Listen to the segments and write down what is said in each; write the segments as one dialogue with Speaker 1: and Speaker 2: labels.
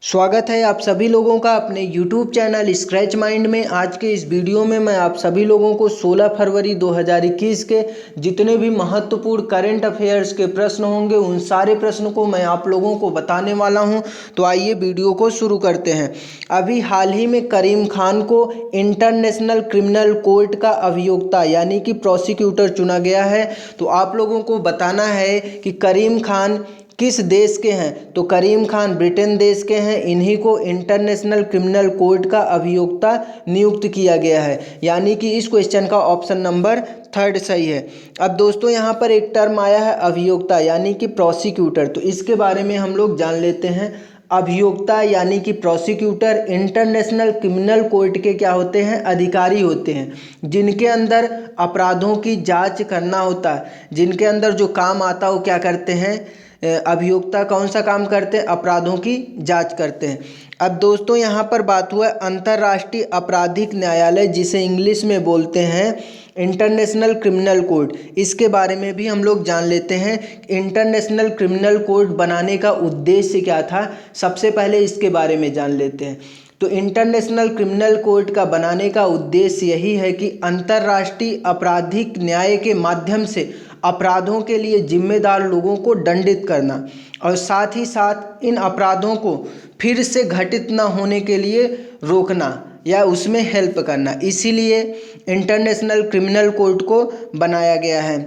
Speaker 1: स्वागत है आप सभी लोगों का अपने YouTube चैनल स्क्रैच माइंड में। आज के इस वीडियो में मैं आप सभी लोगों को 16 फरवरी 2021 के जितने भी महत्वपूर्ण करंट अफेयर्स के प्रश्न होंगे उन सारे प्रश्नों को मैं आप लोगों को बताने वाला हूं। तो आइए वीडियो को शुरू करते हैं। अभी हाल ही में करीम खान को इंटरनेशनल क्रिमिनल कोर्ट का अभियोक्ता यानी कि प्रोसिक्यूटर चुना गया है। तो आप लोगों को बताना है कि करीम खान किस देश के हैं। तो करीम खान ब्रिटेन देश के हैं। इन्हीं को इंटरनेशनल क्रिमिनल कोर्ट का अभियोक्ता नियुक्त किया गया है, यानी कि इस क्वेश्चन का ऑप्शन नंबर 3 सही है। अब दोस्तों यहाँ पर एक टर्म आया है अभियोक्ता यानी कि प्रोसिक्यूटर, तो इसके बारे में हम लोग जान लेते हैं। अभियोक्ता यानी कि प्रोसिक्यूटर इंटरनेशनल क्रिमिनल कोर्ट के क्या होते हैं, अधिकारी होते हैं, जिनके अंदर अपराधों की जांच करना होता है। जिनके अंदर जो काम आता है वो क्या करते हैं, अभियोक्ता कौन सा काम करते हैं, अपराधों की जांच करते हैं। अब दोस्तों यहाँ पर बात हुआ अंतर्राष्ट्रीय आपराधिक न्यायालय, जिसे इंग्लिश में बोलते हैं इंटरनेशनल क्रिमिनल कोर्ट। इसके बारे में भी हम लोग जान लेते हैं। इंटरनेशनल क्रिमिनल कोर्ट बनाने का उद्देश्य क्या था, सबसे पहले इसके बारे में जान लेते हैं। तो इंटरनेशनल क्रिमिनल कोर्ट का बनाने का उद्देश्य यही है कि अंतर्राष्ट्रीय आपराधिक न्याय के माध्यम से अपराधों के लिए जिम्मेदार लोगों को दंडित करना और साथ ही साथ इन अपराधों को फिर से घटित न होने के लिए रोकना या उसमें हेल्प करना, इसीलिए इंटरनेशनल क्रिमिनल कोर्ट को बनाया गया है।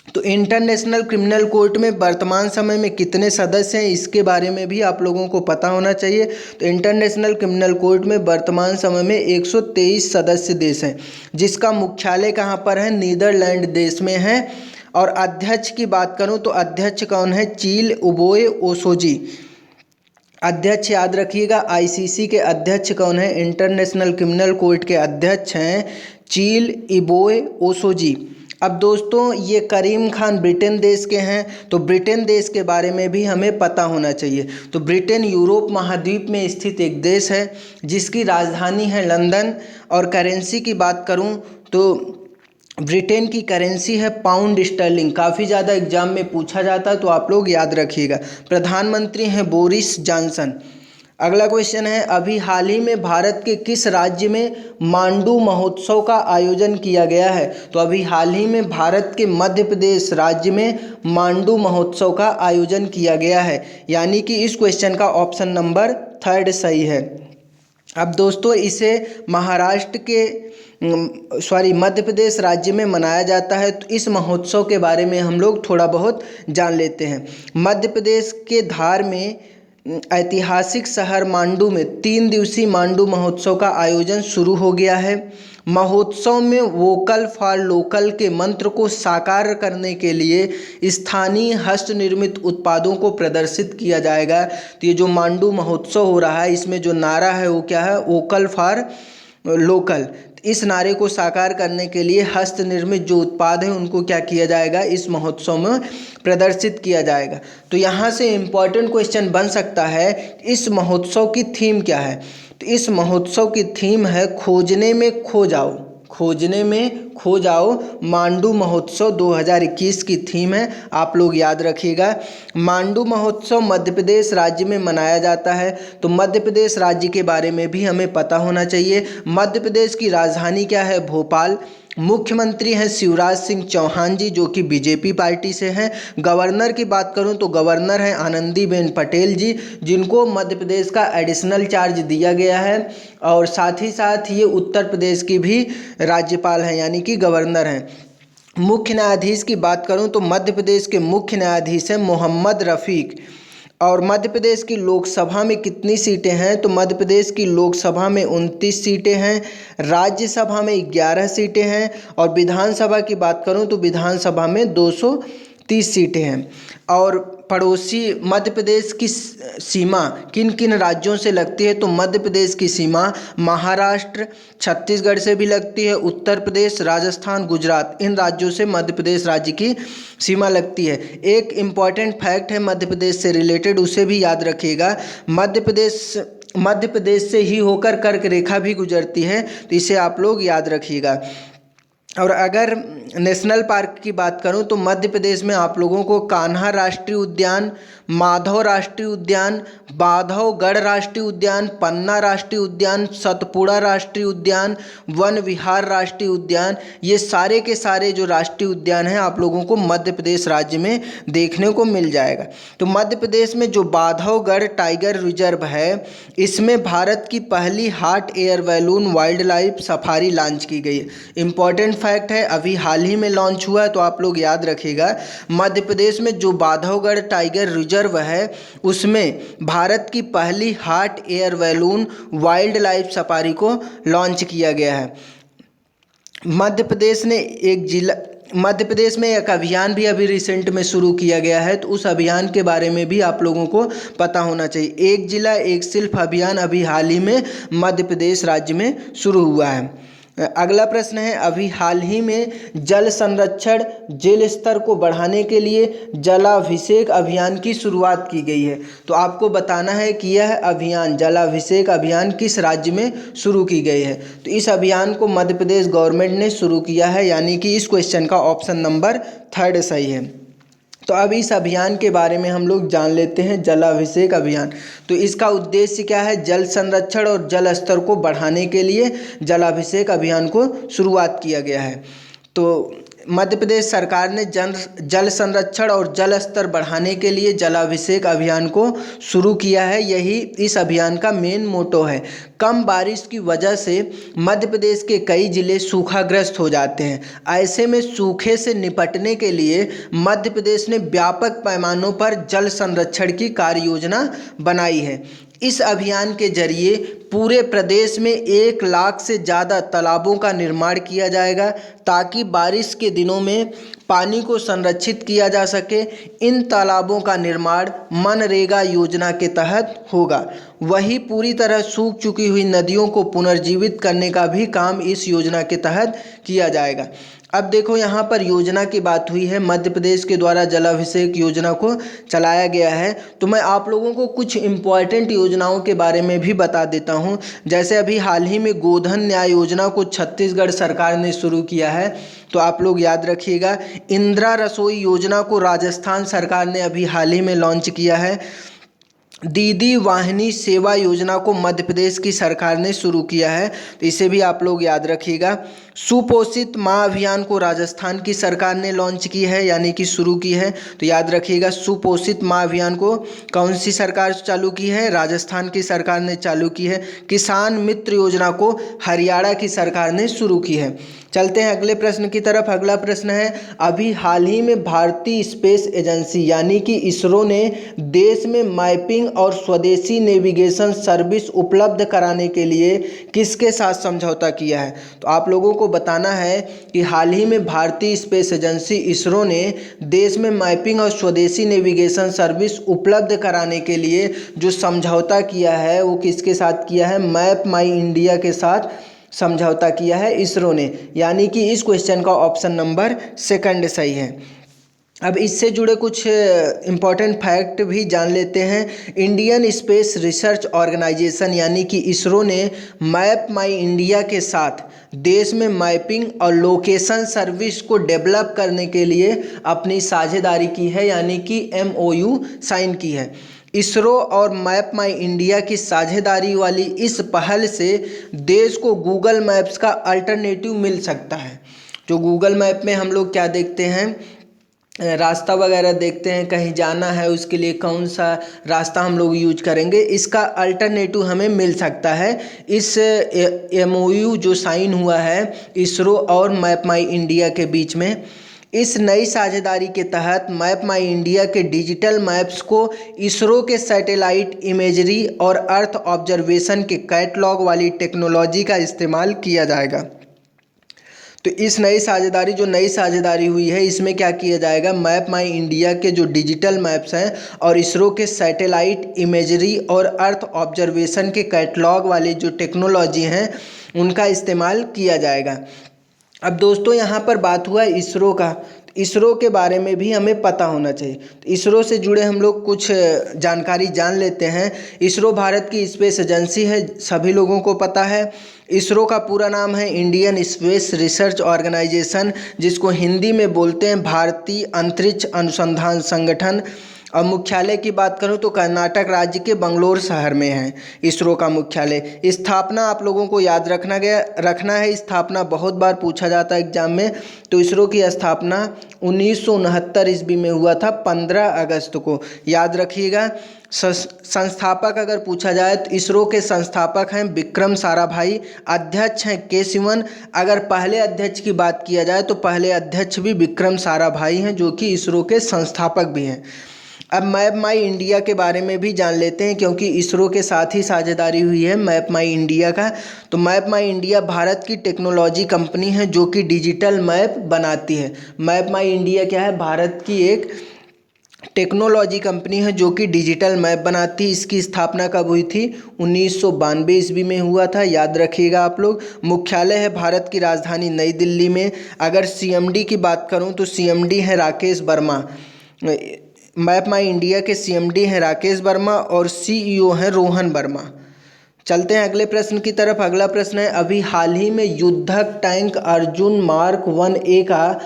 Speaker 1: तो इंटरनेशनल क्रिमिनल कोर्ट में वर्तमान समय में कितने सदस्य हैं, इसके बारे में भी आप लोगों को पता होना चाहिए। तो इंटरनेशनल क्रिमिनल कोर्ट में वर्तमान समय में 123 सदस्य देश हैं, जिसका मुख्यालय कहाँ पर है, नीदरलैंड देश में है। और अध्यक्ष की बात करूं तो अध्यक्ष कौन है, चील उबोए ओसोजी। अध्यक्ष याद रखिएगा, आईसीसी के अध्यक्ष कौन है, इंटरनेशनल क्रिमिनल कोर्ट के अध्यक्ष हैं चील इबोए ओसोजी। अब दोस्तों ये करीम खान ब्रिटेन देश के हैं, तो ब्रिटेन देश के बारे में भी हमें पता होना चाहिए। तो ब्रिटेन यूरोप महाद्वीप में स्थित एक देश है जिसकी राजधानी है लंदन। और करेंसी की बात करूं तो ब्रिटेन की करेंसी है पाउंड स्टर्लिंग। काफ़ी ज़्यादा एग्जाम में पूछा जाता है, तो आप लोग याद रखिएगा। प्रधानमंत्री हैं बोरिस जॉनसन। अगला क्वेश्चन है, अभी हाल ही में भारत के किस राज्य में मांडू महोत्सव का आयोजन किया गया है। तो अभी हाल ही में भारत के मध्य प्रदेश राज्य में मांडू महोत्सव का आयोजन किया गया है, यानी कि इस क्वेश्चन का ऑप्शन नंबर 3 सही है। अब दोस्तों इसे महाराष्ट्र के मध्य प्रदेश राज्य में मनाया जाता है। तो इस महोत्सव के बारे में हम लोग थोड़ा बहुत जान लेते हैं। मध्य प्रदेश के धार में ऐतिहासिक शहर मांडू में 3 दिवसीय मांडू महोत्सव का आयोजन शुरू हो गया है। महोत्सव में वोकल फॉर लोकल के मंत्र को साकार करने के लिए स्थानीय हस्त निर्मित उत्पादों को प्रदर्शित किया जाएगा। तो ये जो मांडू महोत्सव हो रहा है, इसमें जो नारा है वो क्या है, वोकल फॉर लोकल। इस नारे को साकार करने के लिए हस्त निर्मित जो उत्पाद हैं उनको क्या किया जाएगा, इस महोत्सव में प्रदर्शित किया जाएगा। तो यहाँ से इम्पॉर्टेंट क्वेश्चन बन सकता है, इस महोत्सव की थीम क्या है। तो इस महोत्सव की थीम है खोजने में खो जाओ। खोजने में खो जाओ मांडू महोत्सव 2021 की थीम है, आप लोग याद रखिएगा। मांडू महोत्सव मध्य प्रदेश राज्य में मनाया जाता है। तो मध्य प्रदेश राज्य के बारे में भी हमें पता होना चाहिए। मध्य प्रदेश की राजधानी क्या है, भोपाल। मुख्यमंत्री हैं शिवराज सिंह चौहान जी, जो कि बीजेपी पार्टी से हैं। गवर्नर की बात करूं तो गवर्नर हैं आनंदीबेन पटेल जी, जिनको मध्य प्रदेश का एडिशनल चार्ज दिया गया है। और साथ ही साथ ये उत्तर प्रदेश की भी राज्यपाल हैं, यानी कि गवर्नर हैं। मुख्य न्यायाधीश की बात करूं तो मध्य प्रदेश के मुख्य न्यायाधीश हैं मोहम्मद रफ़ीक। और मध्य प्रदेश की लोकसभा में कितनी सीटें हैं, तो मध्य प्रदेश की लोकसभा में 29 सीटें हैं, राज्यसभा में 11 सीटें हैं। और विधानसभा की बात करूं तो विधानसभा में 230 सीटें हैं। और पड़ोसी मध्य प्रदेश की सीमा किन किन राज्यों से लगती है, तो मध्य प्रदेश की सीमा महाराष्ट्र, छत्तीसगढ़ से भी लगती है, उत्तर प्रदेश, राजस्थान, गुजरात, इन राज्यों से मध्य प्रदेश राज्य की सीमा लगती है। एक इम्पॉर्टेंट फैक्ट है मध्य प्रदेश से रिलेटेड, उसे भी याद रखिएगा। मध्य प्रदेश से ही होकर कर्क रेखा भी गुजरती है, तो इसे आप लोग याद रखिएगा। और अगर नेशनल पार्क की बात करूं तो मध्य प्रदेश में आप लोगों को कान्हा राष्ट्रीय उद्यान, माधव राष्ट्रीय उद्यान, बांधवगढ़ राष्ट्रीय उद्यान, पन्ना राष्ट्रीय उद्यान, सतपुड़ा राष्ट्रीय उद्यान, वन विहार राष्ट्रीय उद्यान, ये सारे के सारे जो राष्ट्रीय उद्यान हैं आप लोगों को मध्य प्रदेश राज्य में देखने को मिल जाएगा। तो मध्य प्रदेश में जो बांधवगढ़ टाइगर रिजर्व है, इसमें भारत की पहली hot air balloon wild life safari launch की गई है। इंपॉर्टेंट फैक्ट है, अभी हाल ही में लॉन्च हुआ है, तो आप लोग याद रखिएगा। मध्य प्रदेश में जो बांधवगढ़ टाइगर रिजर्व है उसमें भारत की पहली hot air balloon wild life safari को लॉन्च किया गया है। मध्य प्रदेश में एक अभियान भी अभी रिसेंट में शुरू किया गया है, तो उस अभियान के बारे में भी आप लोगों को पता होना चाहिए। एक जिला एक शिल्प अभियान अभी हाल ही में मध्य प्रदेश राज्य में शुरू हुआ है। अगला प्रश्न है, अभी हाल ही में जल संरक्षण जल स्तर को बढ़ाने के लिए जलाभिषेक अभियान की शुरुआत की गई है। तो आपको बताना है कि यह अभियान जलाभिषेक अभियान किस राज्य में शुरू की गई है। तो इस अभियान को मध्य प्रदेश गवर्नमेंट ने शुरू किया है, यानी कि इस क्वेश्चन का ऑप्शन नंबर 3 सही है। तो अब इस अभियान के बारे में हम लोग जान लेते हैं, जलाभिषेक अभियान। तो इसका उद्देश्य क्या है? जल संरक्षण और जल स्तर को बढ़ाने के लिए जलाभिषेक अभियान को शुरुआत किया गया है। तो मध्य प्रदेश सरकार ने जल संरक्षण और जल स्तर बढ़ाने के लिए जलाभिषेक अभियान को शुरू किया है। यही इस अभियान का मेन मोटो है। कम बारिश की वजह से मध्य प्रदेश के कई जिले सूखाग्रस्त हो जाते हैं। ऐसे में सूखे से निपटने के लिए मध्य प्रदेश ने व्यापक पैमानों पर जल संरक्षण की कार्य योजना बनाई है। इस अभियान के जरिए पूरे प्रदेश में 1 लाख से ज़्यादा तालाबों का निर्माण किया जाएगा, ताकि बारिश के दिनों में पानी को संरक्षित किया जा सके। इन तालाबों का निर्माण मनरेगा योजना के तहत होगा। वहीं पूरी तरह सूख चुकी हुई नदियों को पुनर्जीवित करने का भी काम इस योजना के तहत किया जाएगा। अब देखो, यहाँ पर योजना की बात हुई है, मध्य प्रदेश के द्वारा जलाभिषेक योजना को चलाया गया है। तो मैं आप लोगों को कुछ इम्पॉर्टेंट योजनाओं के बारे में भी बता देता हूँ। जैसे अभी हाल ही में गोधन न्याय योजना को छत्तीसगढ़ सरकार ने शुरू किया है, तो आप लोग याद रखिएगा। इंदिरा रसोई योजना को राजस्थान सरकार ने अभी हाल ही में लॉन्च किया है। दीदी वाहिनी सेवा योजना को मध्य प्रदेश की सरकार ने शुरू किया है, तो इसे भी आप लोग याद रखिएगा। सुपोषित माँ अभियान को राजस्थान की सरकार ने लॉन्च की है, यानी कि शुरू की है, तो याद रखिएगा। सुपोषित माँ अभियान को कौन सी सरकार चालू की है? राजस्थान की सरकार ने चालू की है। किसान मित्र योजना को हरियाणा की सरकार ने शुरू की है। चलते हैं अगले प्रश्न की तरफ। अगला प्रश्न है, अभी हाल ही में भारतीय स्पेस एजेंसी यानी कि इसरो ने देश में मैपिंग और स्वदेशी नेविगेशन सर्विस उपलब्ध कराने के लिए किसके साथ समझौता किया है? तो आप लोगों को बताना है कि हाल ही में भारतीय स्पेस एजेंसी इसरो ने देश में मैपिंग और स्वदेशी नेविगेशन सर्विस उपलब्ध कराने के लिए जो समझौता किया है वो किसके साथ किया है? मैप माई इंडिया के साथ समझौता किया है इसरो ने, यानी कि इस क्वेश्चन का ऑप्शन नंबर 2 सही है। अब इससे जुड़े कुछ इम्पॉर्टेंट फैक्ट भी जान लेते हैं। इंडियन स्पेस रिसर्च ऑर्गेनाइजेशन यानी कि इसरो ने मैप माई इंडिया के साथ देश में मैपिंग और लोकेशन सर्विस को डेवलप करने के लिए अपनी साझेदारी की है, यानी कि MOU साइन की है। इसरो और मैप माई इंडिया की साझेदारी वाली इस पहल से देश को गूगल मैप्स का अल्टरनेटिव मिल सकता है। जो गूगल मैप में हम लोग क्या देखते हैं, रास्ता वगैरह देखते हैं, कहीं जाना है उसके लिए कौन सा रास्ता हम लोग यूज करेंगे, इसका अल्टरनेटिव हमें मिल सकता है। इस MOU जो साइन हुआ है इसरो और मैप माई इंडिया के बीच में, इस नई साझेदारी के तहत मैप माई इंडिया के डिजिटल मैप्स को इसरो के सैटेलाइट इमेजरी और अर्थ ऑब्जर्वेशन के कैटलॉग वाली टेक्नोलॉजी का इस्तेमाल किया जाएगा। तो इस नई साझेदारी हुई है, इसमें क्या किया जाएगा? मैप माई इंडिया के जो डिजिटल मैप्स हैं और इसरो के सैटेलाइट इमेजरी और अर्थ ऑब्जर्वेशन के कैटलॉग वाली जो टेक्नोलॉजी हैं उनका इस्तेमाल किया जाएगा। अब दोस्तों यहाँ पर बात हुआ इसरो का। इसरो के बारे में भी हमें पता होना चाहिए। तो इसरो से जुड़े हम लोग कुछ जानकारी जान लेते हैं। इसरो भारत की स्पेस एजेंसी है, सभी लोगों को पता है। इसरो का पूरा नाम है इंडियन स्पेस रिसर्च ऑर्गेनाइजेशन, जिसको हिंदी में बोलते हैं भारतीय अंतरिक्ष अनुसंधान संगठन। और मुख्यालय की बात करूं तो कर्नाटक राज्य के बंगलोर शहर में है इसरो का मुख्यालय। स्थापना आप लोगों को याद रखना है, स्थापना बहुत बार पूछा जाता है एग्जाम में। तो इसरो की स्थापना 1969 ईस्वी में हुआ था, 15 अगस्त को, याद रखिएगा। संस्थापक अगर पूछा जाए तो इसरो के संस्थापक हैं विक्रम साराभाई, अध्यक्ष हैं के सिवन। अगर पहले अध्यक्ष की बात किया जाए तो पहले अध्यक्ष भी विक्रम साराभाई हैं, जो कि इसरो के संस्थापक भी हैं। अब मैप माई इंडिया के बारे में भी जान लेते हैं, क्योंकि इसरो के साथ ही साझेदारी हुई है मैप माई इंडिया का। तो मैप माई इंडिया भारत की टेक्नोलॉजी कंपनी है जो कि डिजिटल मैप बनाती है। मैप माई इंडिया क्या है? भारत की एक टेक्नोलॉजी कंपनी है जो कि डिजिटल मैप बनाती है। इसकी स्थापना कब हुई थी? 1992 ईस्वी में हुआ था, याद रखिएगा आप लोग। मुख्यालय है भारत की राजधानी नई दिल्ली में। अगर सीएमडी की बात करूं तो सीएमडी है राकेश वर्मा। मैप माई इंडिया के सीएमडी हैं राकेश वर्मा और सीईओ हैं रोहन वर्मा। चलते हैं अगले प्रश्न की तरफ। अगला प्रश्न है, अभी हाल ही में युद्धक टैंक अर्जुन मार्क 1A का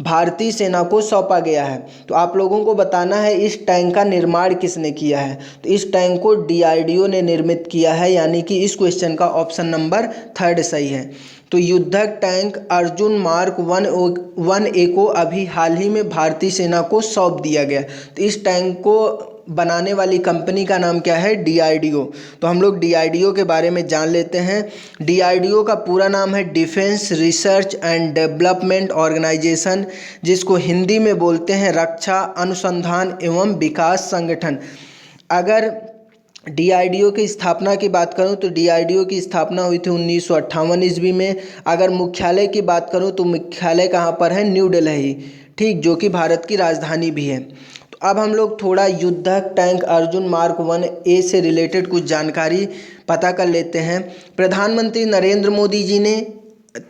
Speaker 1: भारतीय सेना को सौंपा गया है। तो आप लोगों को बताना है इस टैंक का निर्माण किसने किया है। तो इस टैंक को डीआरडीओ ने निर्मित किया है, यानी कि इस क्वेश्चन का ऑप्शन नंबर 3 सही है। तो युद्धक टैंक अर्जुन मार्क 1A को अभी हाल ही में भारतीय सेना को सौंप दिया गया। तो इस टैंक को बनाने वाली कंपनी का नाम क्या है? डीआरडीओ। तो हम लोग डीआरडीओ के बारे में जान लेते हैं। डीआरडीओ का पूरा नाम है Defence Research and Development Organisation, जिसको हिंदी में बोलते हैं रक्षा अनुसंधान एवं विकास संगठन। अगर डीआरडीओ की स्थापना की बात करूं तो डीआरडीओ की स्थापना हुई थी 1958 ईस्वी में। अगर मुख्यालय की बात करूं तो मुख्यालय कहां पर है? न्यू दिल्ली, ठीक, जो कि भारत की राजधानी भी है। तो अब हम लोग थोड़ा युद्धक टैंक अर्जुन मार्क 1A से रिलेटेड कुछ जानकारी पता कर लेते हैं। प्रधानमंत्री नरेंद्र मोदी जी ने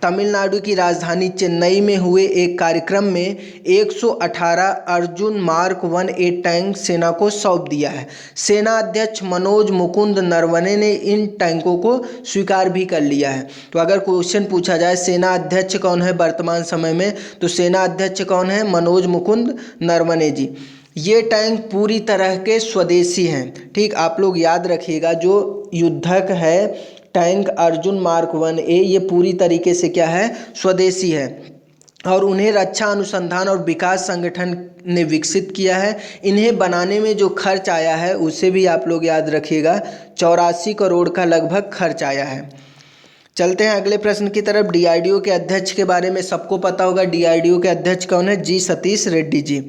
Speaker 1: तमिलनाडु की राजधानी चेन्नई में हुए एक कार्यक्रम में 118 अर्जुन मार्क 1A टैंक सेना को सौंप दिया है। सेना अध्यक्ष मनोज मुकुंद नरवणे ने इन टैंकों को स्वीकार भी कर लिया है। तो अगर क्वेश्चन पूछा जाए सेना अध्यक्ष कौन है वर्तमान समय में, तो सेना अध्यक्ष कौन है? मनोज मुकुंद नरवणे जी। ये टैंक पूरी तरह के स्वदेशी हैं, ठीक, आप लोग याद रखिएगा। जो युद्धक है टैंक अर्जुन मार्क 1A, ये पूरी तरीके से क्या है? स्वदेशी है। और उन्हें रक्षा अनुसंधान और विकास संगठन ने विकसित किया है। इन्हें बनाने में जो खर्च आया है उसे भी आप लोग याद रखिएगा, 84 करोड़ का लगभग खर्च आया है। चलते हैं अगले प्रश्न की तरफ। डीआरडीओ के अध्यक्ष के बारे में सबको पता होगा। डीआरडीओ के अध्यक्ष कौन है? जी सतीश रेड्डी जी।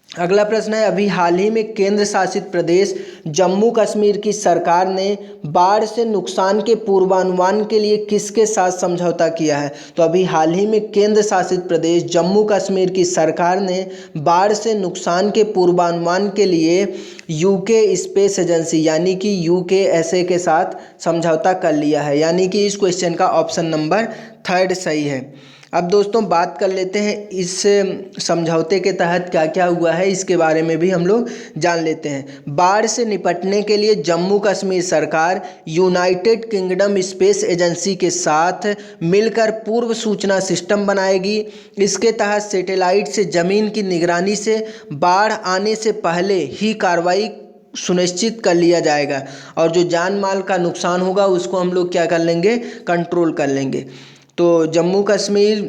Speaker 1: अगला प्रश्न है, अभी हाल ही में केंद्र शासित प्रदेश जम्मू कश्मीर की सरकार ने बाढ़ से नुकसान के पूर्वानुमान के लिए किसके साथ समझौता किया है? तो अभी हाल ही में केंद्र शासित प्रदेश जम्मू कश्मीर की सरकार ने बाढ़ से नुकसान के पूर्वानुमान के लिए यूके स्पेस एजेंसी यानी कि यूकेएसए के साथ समझौता कर लिया है, यानी कि इस क्वेश्चन का ऑप्शन नंबर 3 सही है। अब दोस्तों बात कर लेते हैं इस समझौते के तहत क्या क्या हुआ है, इसके बारे में भी हम लोग जान लेते हैं। बाढ़ से निपटने के लिए जम्मू कश्मीर सरकार यूनाइटेड किंगडम स्पेस एजेंसी के साथ मिलकर पूर्व सूचना सिस्टम बनाएगी। इसके तहत सैटेलाइट से ज़मीन की निगरानी से बाढ़ आने से पहले ही कार्रवाई सुनिश्चित कर लिया जाएगा, और जो जान माल का नुकसान होगा उसको हम लोग क्या कर लेंगे? कंट्रोल कर लेंगे। तो जम्मू कश्मीर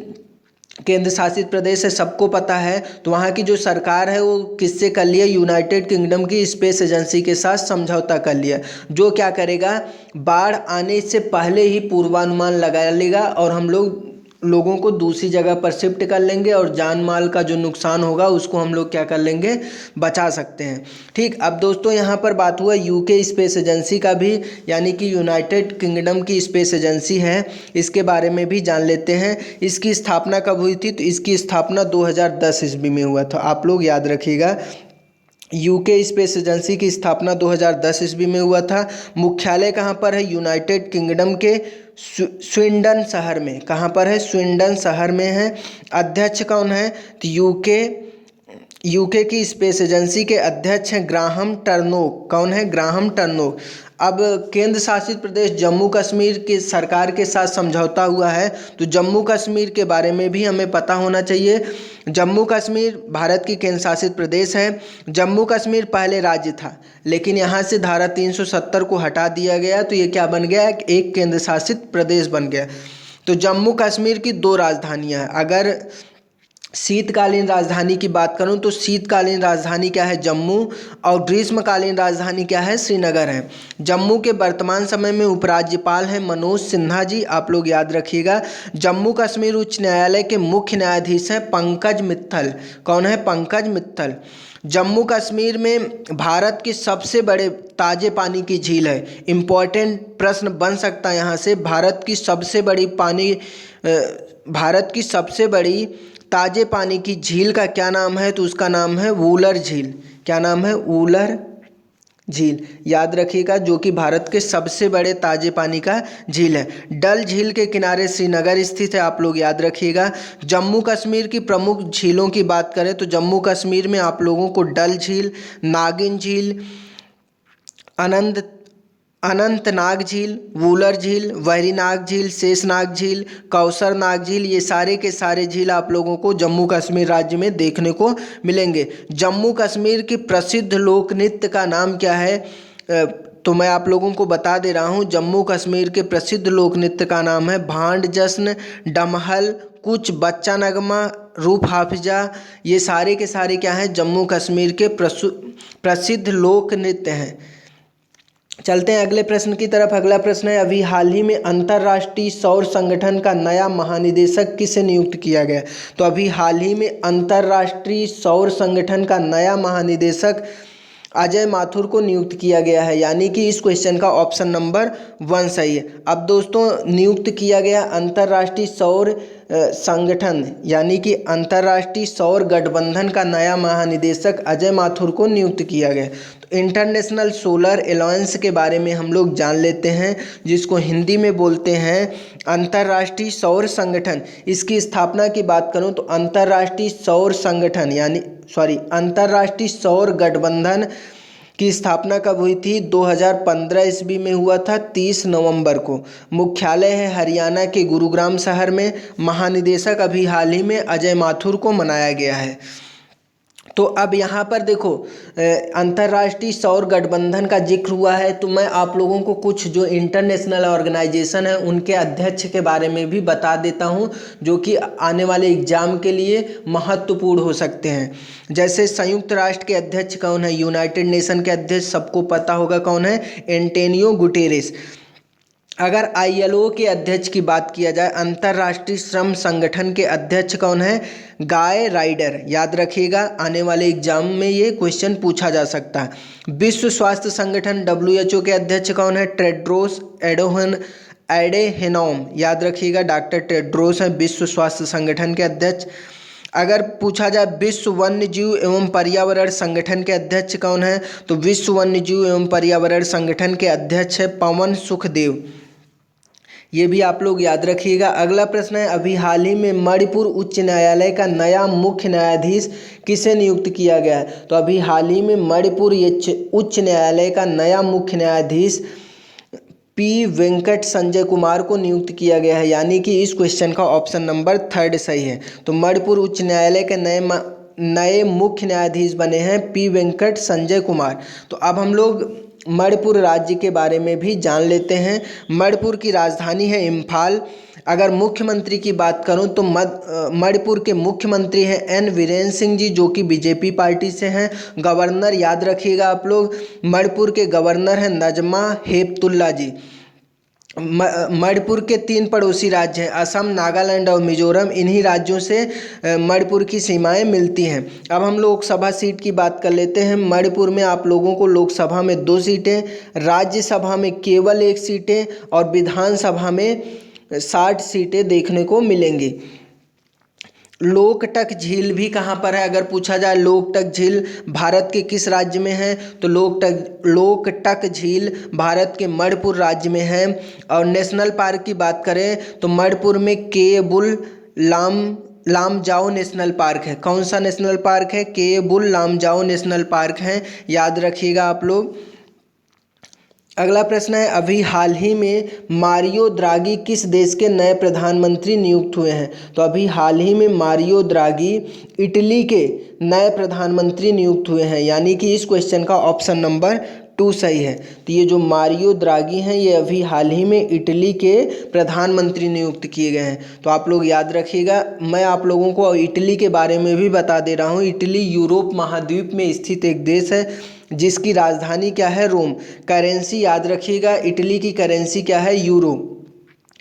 Speaker 1: केंद्र शासित प्रदेश है, सबको पता है। तो वहाँ की जो सरकार है वो किससे कर लिया? यूनाइटेड किंगडम की स्पेस एजेंसी के साथ समझौता कर लिया, जो क्या करेगा? बाढ़ आने से पहले ही पूर्वानुमान लगा लेगा और हम लोगों को दूसरी जगह पर शिफ्ट कर लेंगे, और जान माल का जो नुकसान होगा उसको हम लोग क्या कर लेंगे? बचा सकते हैं, ठीक। अब दोस्तों यहाँ पर बात हुआ यूके स्पेस एजेंसी का भी, यानी कि यूनाइटेड किंगडम की स्पेस एजेंसी है, इसके बारे में भी जान लेते हैं। इसकी स्थापना कब हुई थी? तो इसकी स्थापना 2010 ईस्वी में हुआ था, आप लोग याद रखिएगा। यूके स्पेस एजेंसी की स्थापना 2010 ईस्वी में हुआ था। मुख्यालय कहाँ पर है? यूनाइटेड किंगडम के स्विंडन शहर में। कहाँ पर है? स्विंडन शहर में है। अध्यक्ष कौन है? तो यूके की स्पेस एजेंसी के अध्यक्ष हैं ग्राहम टर्नोक। कौन है? ग्राहम टर्नोक। अब केंद्र शासित प्रदेश जम्मू कश्मीर की सरकार के साथ समझौता हुआ है, तो जम्मू कश्मीर के बारे में भी हमें पता होना चाहिए। जम्मू कश्मीर भारत की केंद्र शासित प्रदेश है। जम्मू कश्मीर पहले राज्य था, लेकिन यहाँ से धारा 370 को हटा दिया गया, तो ये क्या बन गया? एक केंद्र शासित प्रदेश बन गया। तो जम्मू कश्मीर की दो राजधानियाँ हैं। अगर शीतकालीन राजधानी की बात करूं तो शीतकालीन राजधानी क्या है? जम्मू। और ग्रीष्मकालीन राजधानी क्या है? श्रीनगर है। जम्मू के वर्तमान समय में उपराज्यपाल हैं मनोज सिन्हा जी, आप लोग याद रखिएगा। जम्मू कश्मीर उच्च न्यायालय के मुख्य न्यायाधीश हैं पंकज मित्तल। कौन है? पंकज मित्तल। जम्मू कश्मीर में भारत की सबसे बड़े ताजे पानी की झील है। इम्पॉर्टेंट प्रश्न बन सकता है यहाँ से। भारत की सबसे बड़ी ताजे पानी की झील का क्या नाम है? तो उसका नाम है वूलर झील। क्या नाम है? वूलर झील, याद रखिएगा, जो कि भारत के सबसे बड़े ताजे पानी का झील है। डल झील के किनारे श्रीनगर स्थित है, आप लोग याद रखिएगा। जम्मू कश्मीर की प्रमुख झीलों की बात करें तो जम्मू कश्मीर में आप लोगों को डल झील, नागिन झील, अनंतनाग झील, वूलर झील, वेरीनाग झील, शेषनाग झील, कौसरनाग झील, ये सारे के सारे झील आप लोगों को जम्मू कश्मीर राज्य में देखने को मिलेंगे। जम्मू कश्मीर की प्रसिद्ध लोक नृत्य का नाम क्या है? तो मैं आप लोगों को बता दे रहा हूँ, जम्मू कश्मीर के प्रसिद्ध लोक नृत्य का नाम है भांड जश्न, डमहल, कुछ, बच्चा नगमा, रूप हाफिजा। ये सारे के सारे क्या हैं? जम्मू कश्मीर के प्रसिद्ध लोक नृत्य हैं। चलते हैं अगले प्रश्न की तरफ। अगला प्रश्न है, अभी हाल ही में अंतर्राष्ट्रीय सौर संगठन का नया महानिदेशक किसे नियुक्त किया गया? तो अभी हाल ही में अंतर्राष्ट्रीय सौर संगठन का नया महानिदेशक अजय माथुर को नियुक्त किया गया है, यानी कि इस क्वेश्चन का ऑप्शन नंबर 1 सही है। अब दोस्तों, नियुक्त किया गया अंतर्राष्ट्रीय सौर संगठन यानी कि अंतर्राष्ट्रीय सौर गठबंधन का नया महानिदेशक अजय माथुर को नियुक्त किया गया। तो इंटरनेशनल सोलर अलायंस के बारे में हम लोग जान लेते हैं, जिसको हिंदी में बोलते हैं अंतर्राष्ट्रीय सौर संगठन। इसकी स्थापना की बात करूं तो अंतर्राष्ट्रीय सौर गठबंधन की स्थापना कब हुई थी? 2015 ईस्वी में हुआ था, 30 नवंबर को। मुख्यालय है हरियाणा के गुरुग्राम शहर में। महानिदेशक अभी हाल ही में अजय माथुर को बनाया गया है। तो अब यहाँ पर देखो, अंतर्राष्ट्रीय सौर गठबंधन का जिक्र हुआ है, तो मैं आप लोगों को कुछ जो इंटरनेशनल ऑर्गेनाइजेशन है उनके अध्यक्ष के बारे में भी बता देता हूँ, जो कि आने वाले एग्जाम के लिए महत्वपूर्ण हो सकते हैं। जैसे संयुक्त राष्ट्र के अध्यक्ष कौन है? यूनाइटेड नेशन के अध्यक्ष सबको पता होगा कौन है? Antonio Guterres. अगर ILO के अध्यक्ष की बात किया जाए, अंतर्राष्ट्रीय श्रम संगठन के अध्यक्ष कौन है? गाय राइडर, याद रखिएगा, आने वाले एग्जाम में ये क्वेश्चन पूछा जा सकता है। विश्व स्वास्थ्य संगठन WHO के अध्यक्ष कौन है? टेड्रोस एडेनोम, याद रखिएगा, डॉक्टर टेड्रोस हैं विश्व स्वास्थ्य संगठन के अध्यक्ष। अगर पूछा जाए विश्व वन्य जीव एवं पर्यावरण संगठन के अध्यक्ष कौन है? तो विश्व वन्य जीव एवं पर्यावरण संगठन के अध्यक्ष है पवन सुखदेव। ये भी आप लोग याद रखिएगा। अगला प्रश्न है, अभी हाल ही में मणिपुर उच्च न्यायालय का नया मुख्य न्यायाधीश किसे नियुक्त किया गया है? तो अभी हाल ही में मणिपुर उच्च न्यायालय का नया मुख्य न्यायाधीश P वेंकट संजय कुमार को नियुक्त किया गया है, यानी कि इस क्वेश्चन का ऑप्शन नंबर 3 सही है। तो मणिपुर उच्च न्यायालय के नए मुख्य न्यायाधीश बने हैं P वेंकट संजय कुमार। तो अब हम लोग मणिपुर राज्य के बारे में भी जान लेते हैं। मणिपुर की राजधानी है इम्फाल। अगर मुख्यमंत्री की बात करूं तो मणिपुर के मुख्यमंत्री हैं N वीरेंद्र सिंह जी, जो कि BJP पार्टी से हैं। गवर्नर याद रखिएगा आप लोग, मणिपुर के गवर्नर हैं नजमा हेपतुल्ला जी। मणिपुर के 3 पड़ोसी राज्य हैं, असम, नागालैंड और मिजोरम। इन्हीं राज्यों से मणिपुर की सीमाएं मिलती हैं। अब हम लोकसभा सीट की बात कर लेते हैं। मणिपुर में आप लोगों को लोकसभा में 2 सीटें, राज्यसभा में केवल 1 सीटें और विधानसभा में 60 सीटें देखने को मिलेंगी। लोकटक झील भी कहाँ पर है? अगर पूछा जाए लोकटक झील भारत के किस राज्य में है, तो लोकटक झील भारत के मणिपुर राज्य में है। और नेशनल पार्क की बात करें तो मणिपुर में केबुल लामजाओ नेशनल पार्क है। कौन सा नेशनल पार्क है? केबुल लामजाओ नेशनल पार्क है, याद रखिएगा आप लोग। अगला प्रश्न है, अभी हाल ही में मारियो द्रागी किस देश के नए प्रधानमंत्री नियुक्त हुए हैं? तो अभी हाल ही में मारियो द्रागी इटली के नए प्रधानमंत्री नियुक्त हुए हैं, यानी कि इस क्वेश्चन का ऑप्शन नंबर 2 सही है। तो ये जो मारियो द्रागी हैं ये अभी हाल ही में इटली के प्रधानमंत्री नियुक्त किए गए हैं। तो आप लोग याद रखिएगा। मैं आप लोगों को इटली के बारे में भी बता दे रहा हूँ। इटली यूरोप महाद्वीप में स्थित एक देश है जिसकी राजधानी क्या है? रोम। करेंसी याद रखिएगा, इटली की करेंसी क्या है? यूरो।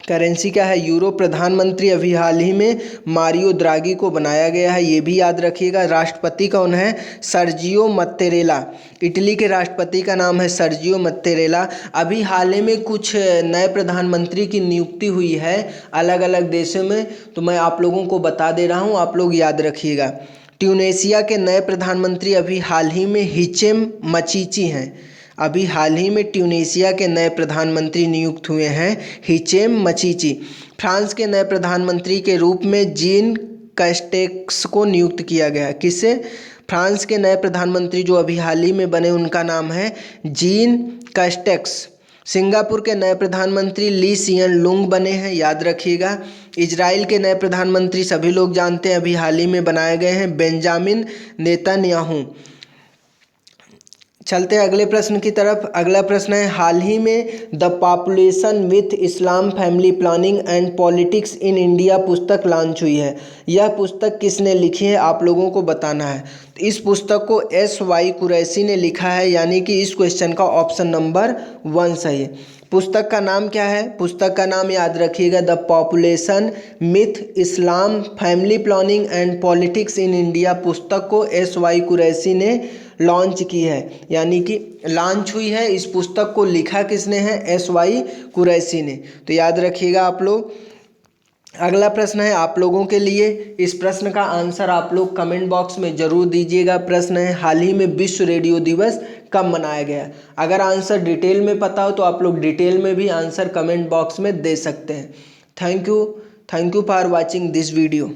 Speaker 1: करेंसी क्या है? यूरो। प्रधानमंत्री अभी हाल ही में मारियो द्रागी को बनाया गया है, ये भी याद रखिएगा। राष्ट्रपति कौन है? सर्जियो मत्तेरेला। इटली के राष्ट्रपति का नाम है सर्जियो मत्तेरेला। अभी हाल ही में कुछ नए प्रधानमंत्री की नियुक्ति हुई है अलग अलग देशों में, तो मैं आप लोगों को बता दे रहा हूँ, आप लोग याद रखिएगा। ट्यूनेशिया के नए प्रधानमंत्री अभी हाल ही में हिचेम मचीची हैं। अभी हाल ही में ट्यूनेशिया के नए प्रधानमंत्री नियुक्त हुए हैं हिचेम मचीची। फ्रांस के नए प्रधानमंत्री के रूप में जीन कैस्टेक्स को नियुक्त किया गया। किसे? फ्रांस के नए प्रधानमंत्री जो अभी हाल ही में बने उनका नाम है जीन कैस्टेक्स। सिंगापुर के नए प्रधानमंत्री ली सियन लुंग बने हैं, याद रखिएगा। इजराइल के नए प्रधानमंत्री सभी लोग जानते हैं, अभी हाल ही में बनाए गए हैं, बेंजामिन नेतन्याहू। चलते हैं अगले प्रश्न की तरफ। अगला प्रश्न है, हाल ही में the population with Islam family planning and politics in India पुस्तक लॉन्च हुई है। यह पुस्तक किसने लिखी है? आप लोगों को बताना है। तो इस पुस्तक को SY कुरैशी ने लिखा है, यानी कि इस क्वेश्चन का ऑप्शन नंबर 1 सही है। पुस्तक का नाम क्या है? पुस्तक का नाम याद रखिएगा, the population myth Islam family planning and politics in India. पुस्तक को SY कुरैशी ने लॉन्च की है, यानी कि लॉन्च हुई है। इस पुस्तक को लिखा किसने है? SY कुरैशी ने। तो याद रखिएगा आप लोग। अगला प्रश्न है आप लोगों के लिए। इस प्रश्न का आंसर आप लोग कमेंट बॉक्स में जरूर दीजिएगा। प्रश्न है, हाल ही में विश्व रेडियो दिवस कब मनाया गया? अगर आंसर डिटेल में पता हो तो आप लोग डिटेल में भी आंसर कमेंट बॉक्स में दे सकते हैं। Thank you for watching this video.